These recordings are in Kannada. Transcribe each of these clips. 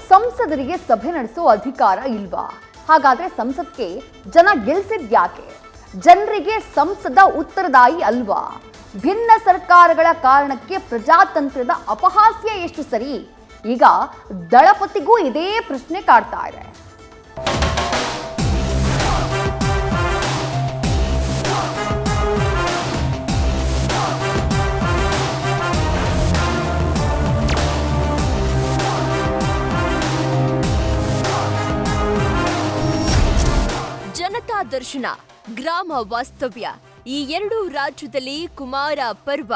ಸಂಸದರಿಗೆ ಸಭೆ ನಡೆಸೋ ಅಧಿಕಾರ ಇಲ್ವಾ? ಹಾಗಾದ್ರೆ ಸಂಸತ್ಗೆ ಜನ ಗೆಲ್ಸಿದ್ಯಾಕೆ? ಜನರಿಗೆ ಸಂಸದ ಉತ್ತರದಾಯಿ ಅಲ್ವಾ? ಭಿನ್ನ ಸರ್ಕಾರಗಳ ಕಾರಣಕ್ಕೆ ಪ್ರಜಾತಂತ್ರದ ಅಪಹಾಸ್ಯ ಎಷ್ಟು ಸರಿ? ಈಗ ದಳಪತಿಗೂ ಇದೇ ಪ್ರಶ್ನೆ ಕಾಡ್ತಾ ಇದೆ. ಜನತಾ ದರ್ಶನ, ಗ್ರಾಮ ವಾಸ್ತವ್ಯ, ಈ ಎರಡೂ ರಾಜ್ಯದಲ್ಲಿ ಕುಮಾರ ಪರ್ವ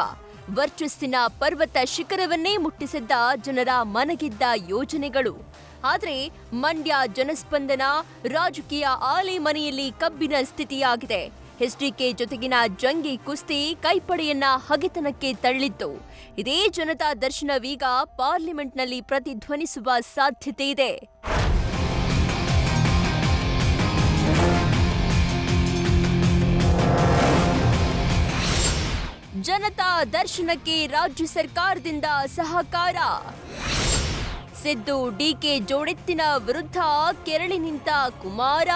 ವರ್ಚಸ್ಸಿನ ಪರ್ವತ ಶಿಖರವನ್ನೇ ಮುಟ್ಟಿಸಿದ್ದ ಜನರ ಮನಗೆದ್ದ ಯೋಜನೆಗಳು. ಆದರೆ ಮಂಡ್ಯ ಜನಸ್ಪಂದನ ರಾಜಕೀಯ ಆಲೆಮನೆಯಲ್ಲಿ ಕಬ್ಬಿನ ಸ್ಥಿತಿಯಾಗಿದೆ. ಎಚ್ಡಿಕೆ ಜೊತೆಗಿನ ಜಂಗಿ ಕುಸ್ತಿ ಕೈಪಡೆಯನ್ನ ಹಗೆತನಕ್ಕೆ ತಳ್ಳಿತ್ತು. ಇದೇ ಜನತಾ ದರ್ಶನವೀಗ ಪಾರ್ಲಿಮೆಂಟ್ನಲ್ಲಿ ಪ್ರತಿಧ್ವನಿಸುವ ಸಾಧ್ಯತೆ ಇದೆ. ಜನತಾ ದರ್ಶನಕ್ಕೆ ರಾಜ್ಯ ಸರ್ಕಾರದಿಂದ ಸಹಕಾರ. ಸಿದ್ದು ಡಿಕೆ ಜೋಡೆತ್ತಿನ ವಿರುದ್ಧ ಕೆರಳಿ ನಿಂತ ಕುಮಾರ.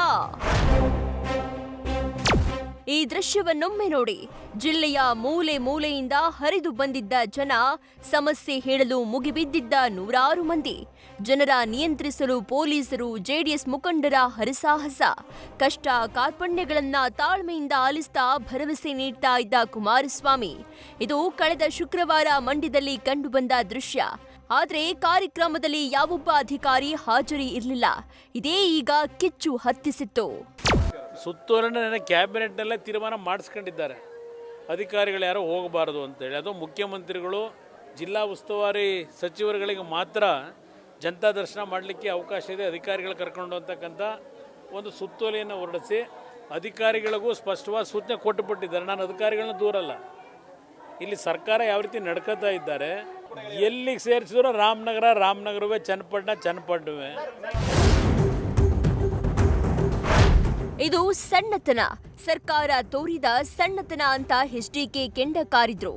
ಈ ದೃಶ್ಯವನ್ನೊಮ್ಮೆ ನೋಡಿ. ಜಿಲ್ಲೆಯ ಮೂಲೆ ಮೂಲೆಯಿಂದ ಹರಿದು ಬಂದಿದ್ದ ಜನ, ಸಮಸ್ಯೆ ಹೇಳಲು ಮುಗಿಬಿದ್ದಿದ್ದ ನೂರಾರು ಮಂದಿ. ಜನರ ನಿಯಂತ್ರಿಸಲು ಪೊಲೀಸರು, ಜೆಡಿಎಸ್ ಮುಖಂಡರ ಹರಸಾಹಸ. ಕಷ್ಟ ಕಾರ್ಪಣ್ಯಗಳನ್ನ ತಾಳ್ಮೆಯಿಂದ ಆಲಿಸ್ತಾ ಭರವಸೆ ನೀಡ್ತಾ ಇದ್ದ ಕುಮಾರಸ್ವಾಮಿ. ಇದು ಕಳೆದ ಶುಕ್ರವಾರ ಮಂಡ್ಯದಲ್ಲಿ ಕಂಡುಬಂದ ದೃಶ್ಯ. ಆದ್ರೆ ಕಾರ್ಯಕ್ರಮದಲ್ಲಿ ಯಾವೊಬ್ಬ ಅಧಿಕಾರಿ ಹಾಜರಿ ಇರಲಿಲ್ಲ. ಇದೇ ಈಗ ಕಿಚ್ಚು ಹತ್ತಿಸಿತ್ತು. ಸುತ್ತೋಲೆನ ಕ್ಯಾಬಿನೆಟ್ನಲ್ಲೇ ತೀರ್ಮಾನ ಮಾಡಿಸ್ಕೊಂಡಿದ್ದಾರೆ, ಅಧಿಕಾರಿಗಳು ಯಾರೋ ಹೋಗಬಾರದು ಅಂತೇಳಿ. ಅದು ಮುಖ್ಯಮಂತ್ರಿಗಳು, ಜಿಲ್ಲಾ ಉಸ್ತುವಾರಿ ಸಚಿವರುಗಳಿಗೆ ಮಾತ್ರ ಜನತಾ ದರ್ಶನ ಮಾಡಲಿಕ್ಕೆ ಅವಕಾಶ ಇದೆ, ಅಧಿಕಾರಿಗಳು ಕರ್ಕೊಂಡು ಅಂತಕ್ಕಂಥ ಒಂದು ಸುತ್ತೋಲೆಯನ್ನು ಹೊರಡಿಸಿ ಅಧಿಕಾರಿಗಳಿಗೂ ಸ್ಪಷ್ಟವಾದ ಸೂಚನೆ ಕೊಟ್ಟುಬಿಟ್ಟಿದ್ದಾರೆ. ನಾನು ಅಧಿಕಾರಿಗಳನ್ನ ದೂರಲ್ಲ, ಇಲ್ಲಿ ಸರ್ಕಾರ ಯಾವ ರೀತಿ ನಡ್ಕೋತಾ ಇದ್ದಾರೆ, ಎಲ್ಲಿಗೆ ಸೇರಿಸಿದ್ರು ರಾಮನಗರವೇ, ಚನ್ನಪಟ್ಟಣವೇ. ಇದು ಸಣ್ಣತನ, ಸರ್ಕಾರ ತೋರಿದ ಸಣ್ಣತನ ಅಂತ ಎಚ್ಡಿಕೆ ಕೆಂಡ ಕಾರಿದ್ರು.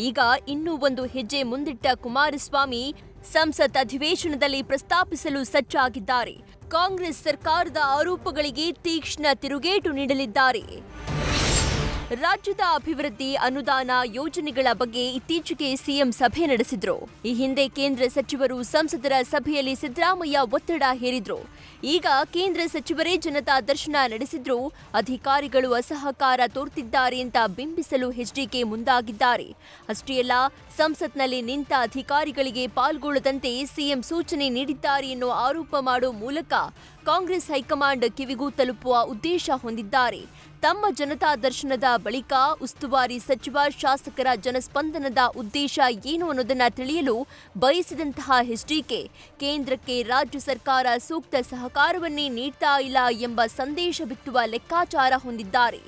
ಈಗ ಇನ್ನೂ ಒಂದು ಹೆಜ್ಜೆ ಮುಂದಿಟ್ಟ ಕುಮಾರಸ್ವಾಮಿ ಸಂಸತ್ ಅಧಿವೇಶನದಲ್ಲಿ ಪ್ರಸ್ತಾಪಿಸಲು ಸಜ್ಜಾಗಿದ್ದಾರೆ. ಕಾಂಗ್ರೆಸ್ ಸರ್ಕಾರದ ಆರೋಪಗಳಿಗೆ ತೀಕ್ಷ್ಣ ತಿರುಗೇಟು ನೀಡಲಿದ್ದಾರೆ. ರಾಜ್ಯದ ಅಭಿವೃದ್ಧಿ ಅನುದಾನ ಯೋಜನೆಗಳ ಬಗ್ಗೆ ಇತ್ತೀಚೆಗೆ ಸಿಎಂ ಸಭೆ ನಡೆಸಿದ್ರು. ಈ ಹಿಂದೆ ಕೇಂದ್ರ ಸಚಿವರು ಸಂಸದರ ಸಭೆಯಲ್ಲಿ ಸಿದ್ದರಾಮಯ್ಯ ಒತ್ತಡ ಹೇರಿದ್ರು. ಈಗ ಕೇಂದ್ರ ಸಚಿವರೇ ಜನತಾ ದರ್ಶನ ನಡೆಸಿದ್ರು. ಅಧಿಕಾರಿಗಳು ಅಸಹಕಾರ ತೋರ್ತಿದ್ದಾರೆ ಅಂತ ಬಿಂಬಿಸಲು ಎಚ್ಡಿಕೆ ಮುಂದಾಗಿದ್ದಾರೆ. ಅಷ್ಟೇ ಅಲ್ಲ, ಸಂಸತ್ನಲ್ಲಿ ನಿಂತ ಅಧಿಕಾರಿಗಳಿಗೆ ಪಾಲ್ಗೊಳ್ಳದಂತೆ ಸಿಎಂ ಸೂಚನೆ ನೀಡಿದ್ದಾರೆ ಎನ್ನುವ ಆರೋಪ ಮಾಡೋ ಮೂಲಕ ಕಾಂಗ್ರೆಸ್ ಹೈಕಮಾಂಡ್ ಕಿವಿಗೂ ತಲುಪುವ ಉದ್ದೇಶ ಹೊಂದಿದ್ದಾರೆ. ತಮ್ಮ ಜನತಾ ದರ್ಶನದ ಬಳಿಕ ಉಸ್ತುವಾರಿ ಸಚಿವ, ಶಾಸಕರ ಜನಸ್ಪಂದನದ ಉದ್ದೇಶ ಏನು ಅನ್ನೋದನ್ನ ತಿಳಿಯಲು ಬಯಸಿದಂತಹ ಎಚ್ಡಿಕೆ ಕೇಂದ್ರಕ್ಕೆ ರಾಜ್ಯ ಸರ್ಕಾರ ಸೂಕ್ತ ಸಹಕಾರವನ್ನೇ ನೀಡ್ತಾ ಇಲ್ಲ ಎಂಬ ಸಂದೇಶ ಬಿತ್ತುವ ಲೆಕ್ಕಾಚಾರ ಹೊಂದಿದ್ದಾರೆ.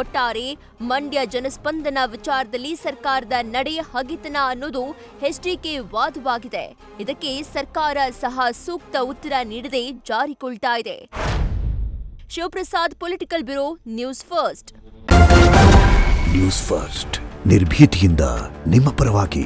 ಒಟ್ಟಾರೆ ಮಂಡ್ಯ ಜನಸ್ಪಂದನ ವಿಚಾರದಲ್ಲಿ ಸರ್ಕಾರದ ನಡೆ ಹಗೆತನ ಅನ್ನೋದು ಎಚ್ಡಿಕೆ ವಾದವಾಗಿದೆ. ಇದಕ್ಕೆ ಸರ್ಕಾರ ಸಹ ಸೂಕ್ತ ಉತ್ತರ ನೀಡದೆ ಜಾರಿಕೊಳ್ತಾ ಇದೆ. Shivaprasad, political bureau, news first. News first, ನಿರ್ಭೀತಿಯಿಂದ ನಿಮ್ಮ ಪರವಾಗಿ.